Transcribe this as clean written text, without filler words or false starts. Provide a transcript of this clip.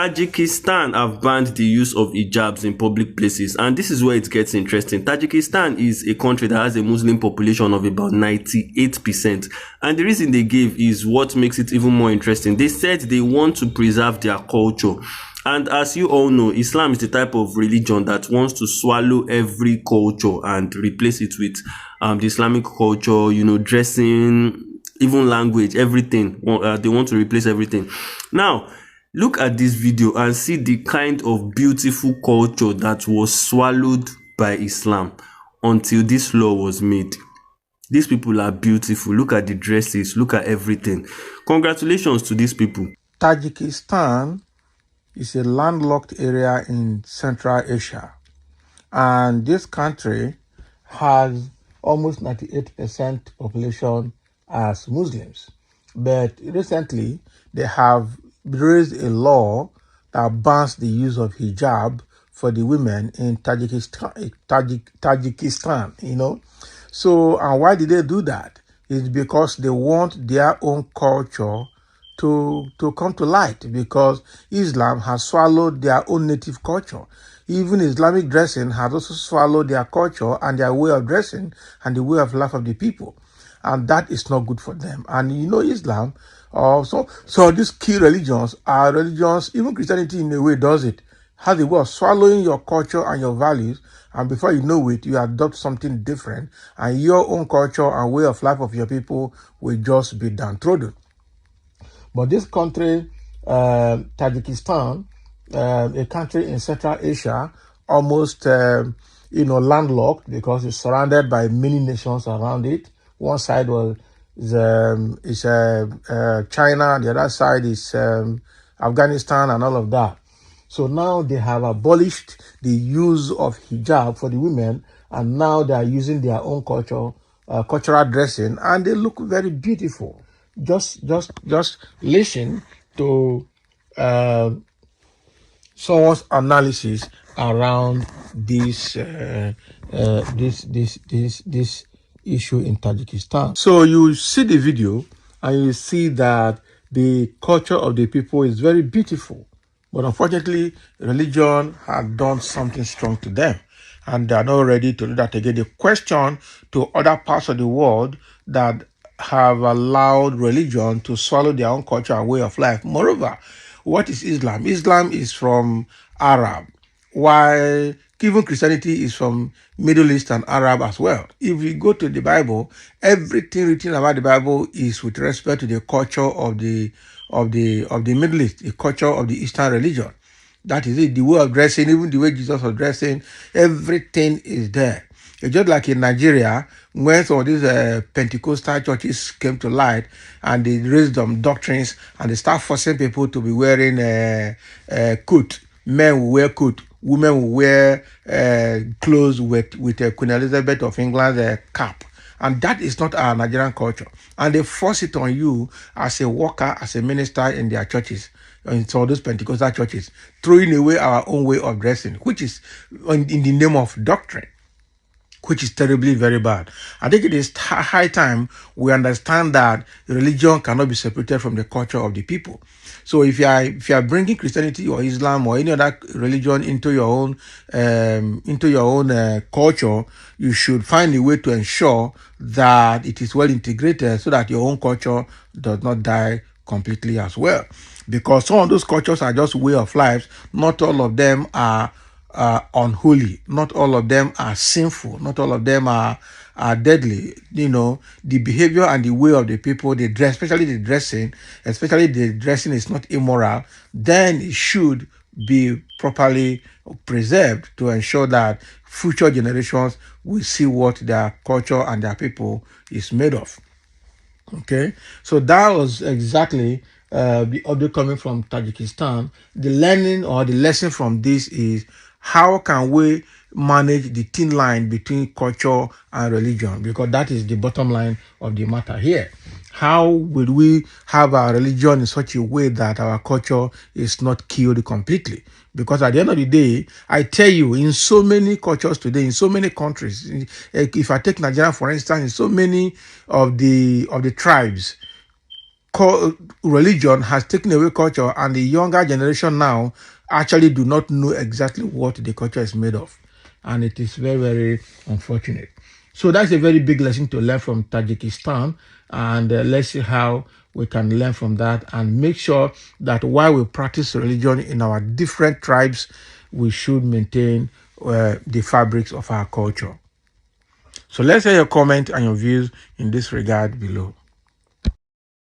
Tajikistan have banned the use of hijabs in public places, and this is where it gets interesting. Tajikistan is a country that has a Muslim population of about 98%, and the reason they gave is what makes it even more interesting. They said they want to preserve their culture, and as you all know, Islam is the type of religion that wants to swallow every culture and replace it with the Islamic culture, you know, dressing, even language, everything. They want to replace everything. Now, look at this video and see the kind of beautiful culture that was swallowed by Islam until this law was made. These people are beautiful. Look at the dresses. Look at everything. Congratulations to these people. Tajikistan is a landlocked area in Central Asia. And this country has almost 98% population as Muslims. But recently, they have raised a law that bans the use of hijab for the women in Tajikistan, you know. So, and why did they do that? It's because they want their own culture to come to light, because Islam has swallowed their own native culture. Even Islamic dressing has also swallowed their culture and their way of dressing and the way of life of the people. And that is not good for them. And you know, Islam, so these key religions are religions, even Christianity in a way does it, has a way of swallowing your culture and your values, and before you know it, you adopt something different, and your own culture and way of life of your people will just be downtrodden. But this country, Tajikistan, a country in Central Asia, almost landlocked, because it's surrounded by many nations around it. One side is China, the other side is Afghanistan and all of that. So now they have abolished the use of hijab for the women, and now they are using their own cultural dressing, and they look very beautiful. Just listen to someone's analysis around this issue in Tajikistan. So you see the video and you see that the culture of the people is very beautiful, but unfortunately, religion had done something strong to them, and they are not ready to do that again. The question to other parts of the world that have allowed religion to swallow their own culture and way of life. Moreover, what is Islam? Islam is from Arab, while even Christianity is from Middle East and Arab as well. If you go to the Bible, everything written about the Bible is with respect to the culture of the Middle East, the culture of the Eastern religion. That is it. The way of dressing, even the way Jesus was dressing, everything is there. It's just like in Nigeria, when some of these Pentecostal churches came to light and they raised them doctrines and they start forcing people to be wearing a coat. Men will wear coat. Women will wear clothes with Queen Elizabeth of England's cap. And that is not our Nigerian culture. And they force it on you as a worker, as a minister in their churches, in some of those Pentecostal churches, throwing away our own way of dressing, which is in the name of doctrine, which is terribly very bad. I think it is high time we understand that religion cannot be separated from the culture of the people. So if you are bringing Christianity or Islam or any other religion into your own culture, you should find a way to ensure that it is well integrated so that your own culture does not die completely as well. Because some of those cultures are just way of life. Not all of them are unholy. Not all of them are sinful. Not all of them are deadly. You know, the behavior and the way of the people, they dress, especially the dressing is not immoral, then it should be properly preserved to ensure that future generations will see what their culture and their people is made of. Okay, so that was exactly the audio coming from Tajikistan. The learning or the lesson from this is, how can we manage the thin line between culture and religion? Because that is the bottom line of the matter here. How will we have our religion in such a way that our culture is not killed completely? Because at the end of the day, I tell you, in so many cultures today, in so many countries, if I take Nigeria for instance, in so many of the tribes, religion has taken away culture, and the younger generation now actually do not know exactly what the culture is made of. And it is very, very unfortunate. So that's a very big lesson to learn from Tajikistan. And let's see how we can learn from that and make sure that while we practice religion in our different tribes, we should maintain the fabrics of our culture. So let's hear your comment and your views in this regard below.